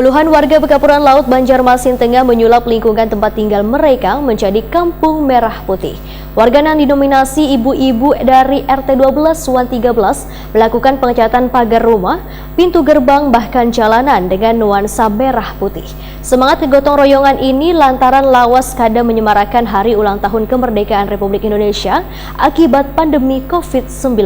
Puluhan warga Pekapuran Laut Banjarmasin Tengah menyulap lingkungan tempat tinggal mereka menjadi Kampung Merah Putih. Warga yang didominasi ibu-ibu dari RT 12 Suwan 13 melakukan pengecatan pagar rumah, pintu gerbang bahkan jalanan dengan nuansa merah putih. Semangat kegotong royongan ini lantaran lawas kada menyemarakan hari ulang tahun kemerdekaan Republik Indonesia akibat pandemi COVID-19.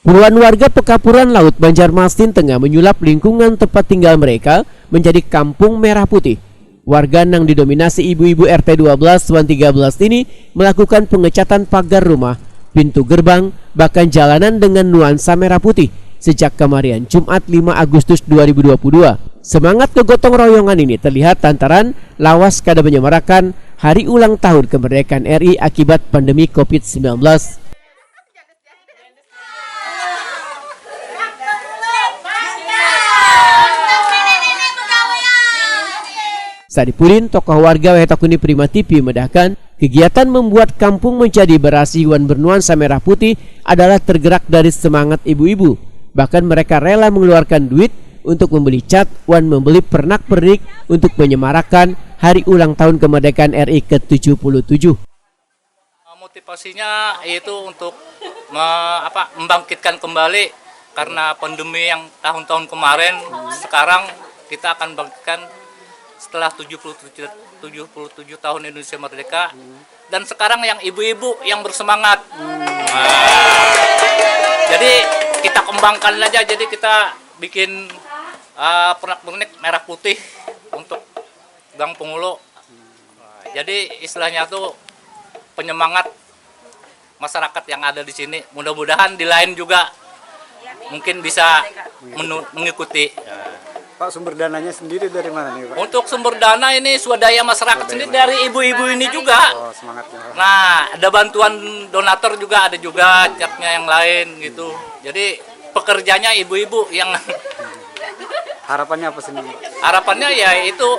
Puluhan warga Pekapuran Laut Banjarmasin Tengah menyulap lingkungan tempat tinggal mereka menjadi Kampung Merah Putih. Warga yang didominasi ibu-ibu RT 12 Suwan 13 ini melakukan pengecatan pagar rumah, pintu gerbang, bahkan jalanan dengan nuansa merah putih sejak kemarin Jumat 5 Agustus 2022. Semangat kegotong royongan ini terlihat lantaran lawas kada menyemarakan hari ulang tahun kemerdekaan RI akibat pandemi COVID-19. Sadipulin, tokoh warga Wetakuni Prima TV medahkan kegiatan membuat kampung menjadi berasi wan bernuansa merah putih adalah tergerak dari semangat ibu-ibu. Bahkan mereka rela mengeluarkan duit untuk membeli cat wan membeli pernak-pernik untuk menyemarakan hari ulang tahun kemerdekaan RI ke-77. Motivasinya itu untuk membangkitkan kembali karena pandemi yang tahun-tahun kemarin. Sekarang kita akan bangkitkan setelah 77 tahun Indonesia merdeka, dan sekarang yang ibu-ibu yang bersemangat. Jadi kita kembangkan aja, jadi kita bikin pernak-pernik merah putih untuk Gang Penghulu. Jadi istilahnya tuh penyemangat masyarakat yang ada di sini. Mudah-mudahan di lain juga mungkin bisa mengikuti. Pak, sumber dananya sendiri dari mana nih, Pak? Untuk sumber dana ini swadaya masyarakat sendiri dari ibu-ibu ini juga. Oh, semangatnya. Nah, ada bantuan donatur juga, ada juga catnya yang lain gitu. Jadi pekerjanya ibu-ibu yang Harapannya apa sih, Pak? harapannya ya itu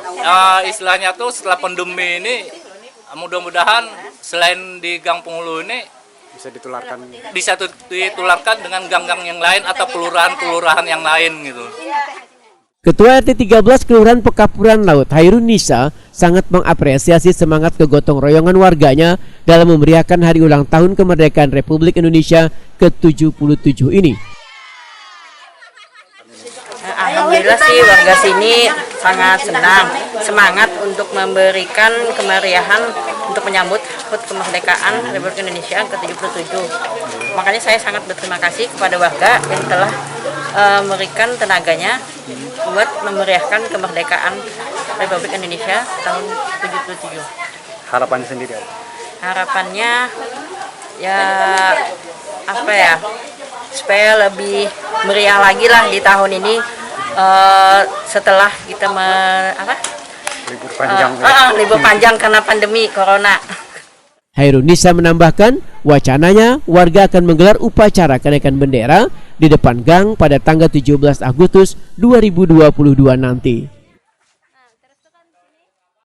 istilahnya tuh setelah pandemi ini mudah-mudahan selain di Gang Penghulu ini Bisa ditularkan. bisa ditularkan dengan gang-gang yang lain atau kelurahan-kelurahan yang lain gitu. Ketua RT 13 Kelurahan Pekapuran Laut Hairun Nisa sangat mengapresiasi semangat kegotong royongan warganya dalam memeriahkan hari ulang tahun kemerdekaan Republik Indonesia ke-77 ini. Alhamdulillah sih warga sini sangat senang, semangat untuk memberikan kemeriahan untuk menyambut HUT kemerdekaan Republik Indonesia ke-77. Makanya saya sangat berterima kasih kepada warga yang telah memberikan tenaganya buat memeriahkan kemerdekaan Republik Indonesia tahun 77. Harapannya sendiri apa? Harapannya ya apa ya, supaya lebih meriah lagi lah di tahun ini setelah kita Libur panjang. libur panjang karena pandemi corona. Hairun Nisa menambahkan, wacananya warga akan menggelar upacara kenaikan bendera di depan gang pada tanggal 17 Agustus 2022 nanti.